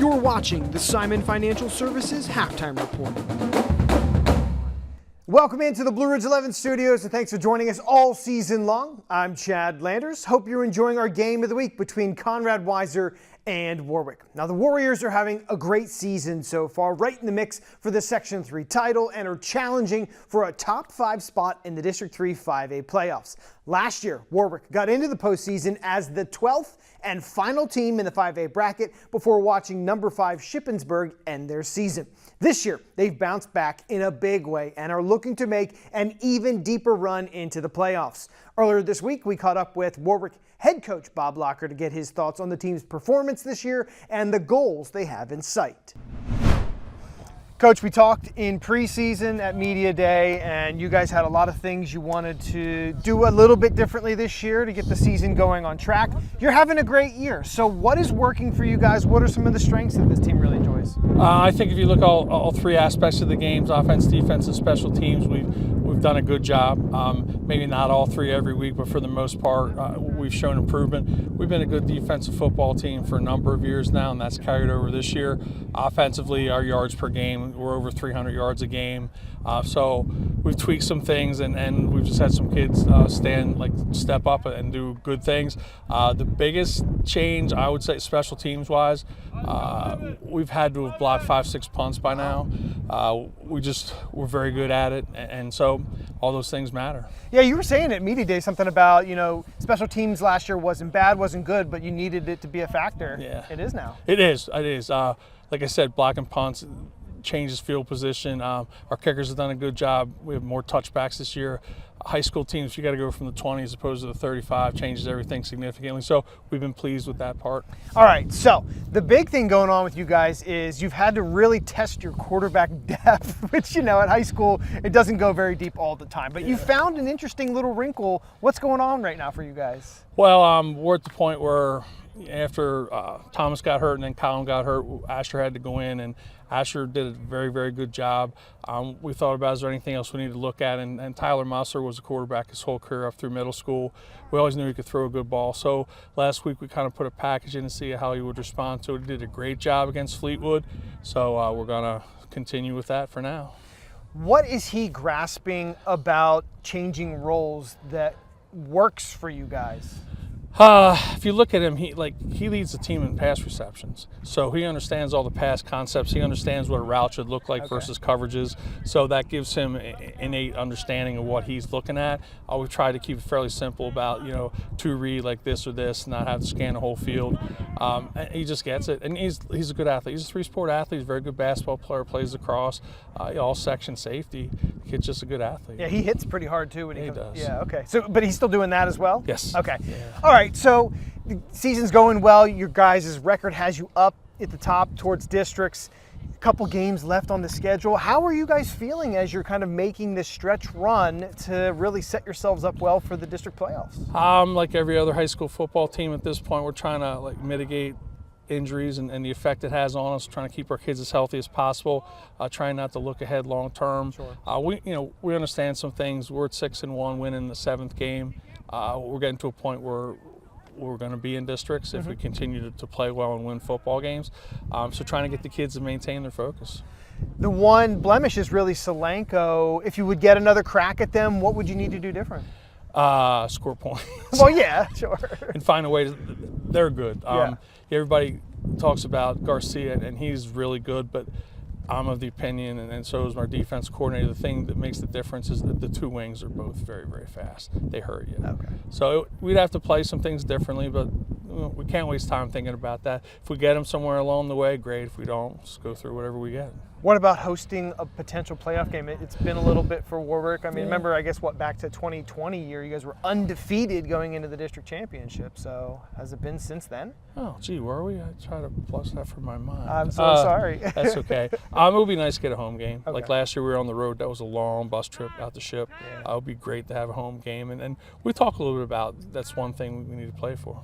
You're watching the Simon Financial Services Halftime Report. Welcome into the Blue Ridge 11 studios, and thanks for joining us all season long. I'm Chad Landers. Hope you're enjoying our game of the week between Conrad Weiser and Warwick. Now, the Warriors are having a great season so far, right in the mix for the Section 3 title, and are challenging for a top 5 spot in the District 3 5A playoffs. Last year, Warwick got into the postseason as the 12th and final team in the 5A bracket before watching number 5 Shippensburg end their season. This year, they've bounced back in a big way and are looking to make an even deeper run into the playoffs. Earlier this week, we caught up with Warwick head coach Bob Locker to get his thoughts on the team's performance this year and the goals they have in sight. Coach, we talked in preseason at Media Day, and you guys had a lot of things you wanted to do a little bit differently this year to get the season going on track. You're having a great year. So what is working for you guys? What are some of the strengths that this team really enjoys? I think if you look at all three aspects of the games, offense, defense, and special teams, we've done a good job. Maybe not all three every week, but for the most part, we've shown improvement. We've been a good defensive football team for a number of years now, and that's carried over this year. Offensively, our yards per game, we're over 300 yards a game. So we've tweaked some things, and we've just had some kids step up and do good things. The biggest change, I would say, special teams wise, we've had to have blocked 5-6 punts by now. We're very good at it, and so all those things matter. Yeah, you were saying at Media Day something about, special teams last year wasn't bad, wasn't good, but you needed it to be a factor. Yeah. It is now. It is. Like I said, blocking punts changes field position. Our kickers have done a good job. We have more touchbacks this year. High school teams, you got to go from the 20 as opposed to the 35, changes everything significantly. So we've been pleased with that part. All right, so the big thing going on with you guys is you've had to really test your quarterback depth, which, at high school, it doesn't go very deep all the time. But you found an interesting little wrinkle. What's going on right now for you guys? Well, we're at the point where after Thomas got hurt and then Colin got hurt, Asher had to go in, and Asher did a very, very good job. We thought about, is there anything else we need to look at? And Tyler Musser was a quarterback his whole career up through middle school. We always knew he could throw a good ball. So last week we kind of put a package in to see how he would respond. So he did a great job against Fleetwood. So we're going to continue with that for now. What is he grasping about changing roles that works for you guys? If you look at him, he leads the team in pass receptions. So he understands all the pass concepts. He understands what a route should look like versus coverages. So that gives him innate understanding of what he's looking at. We try to keep it fairly simple about, to read like this or this, not have to scan the whole field. And he just gets it. And he's a good athlete. He's a 3-sport athlete. He's a very good basketball player, plays lacrosse, all section safety. The kid's just a good athlete. Yeah, he hits pretty hard too when he does. Yeah, okay. So, but he's still doing that as well? Yes. Okay. Yeah. All right. So the season's going well. Your guys' record has you up at the top towards districts. A couple games left on the schedule. How are you guys feeling as you're kind of making this stretch run to really set yourselves up well for the district playoffs? Like every other high school football team at this point, we're trying to mitigate injuries and the effect it has on us, trying to keep our kids as healthy as possible, trying not to look ahead long term. Sure. We understand some things. We're at 6-1, winning the 7th game. We're getting to a point where we're going to be in districts if we continue to play well and win football games. So trying to get the kids to maintain their focus. The one blemish is really Solanco. If you would get another crack at them, what would you need to do different? Score points. Well, yeah, sure. And find a way to, they're good. Everybody talks about Garcia, and he's really good, but I'm of the opinion, and so is our defense coordinator, the thing that makes the difference is that the two wings are both very, very fast. They hurt you. Okay. So we'd have to play some things differently, but we can't waste time thinking about that. If we get them somewhere along the way, great. If we don't, just go through whatever we get. What about hosting a potential playoff game? It's been a little bit for Warwick. I mean, remember, I guess, back to 2020 year, you guys were undefeated going into the district championship. So has it been since then? Oh, gee, were we? I try to plus that from my mind. I'm so sorry. That's okay. It would be nice to get a home game. Okay. Like last year, we were on the road. That was a long bus trip out the ship. Yeah. It would be great to have a home game. And we talk a little bit about that's one thing we need to play for.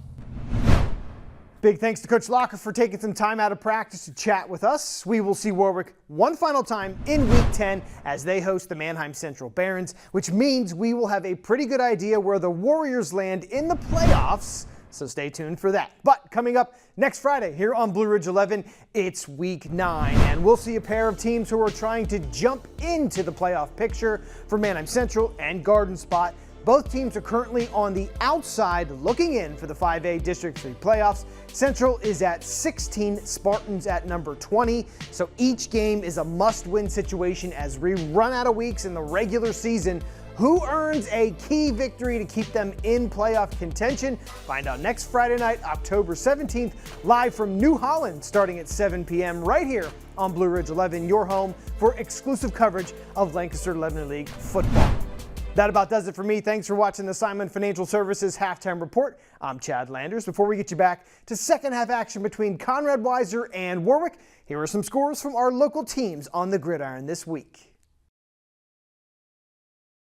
Big thanks to Coach Locker for taking some time out of practice to chat with us. We will see Warwick one final time in Week 10 as they host the Manheim Central Barons, which means we will have a pretty good idea where the Warriors land in the playoffs so stay tuned for that. But coming up next Friday here on Blue Ridge 11, it's week 9, and we'll see a pair of teams who are trying to jump into the playoff picture for Manheim Central and Garden Spot. Both teams are currently on the outside looking in for the 5A District 3 playoffs. Central is at 16, Spartans at number 20. So each game is a must-win situation as we run out of weeks in the regular season. Who earns a key victory to keep them in playoff contention? Find out next Friday night, October 17th, live from New Holland, starting at 7 p.m. right here on Blue Ridge 11, your home for exclusive coverage of Lancaster Lebanon League football. That about does it for me. Thanks for watching the Simon Financial Services Halftime Report. I'm Chad Landers. Before we get you back to second half action between Conrad Weiser and Warwick, here are some scores from our local teams on the gridiron this week.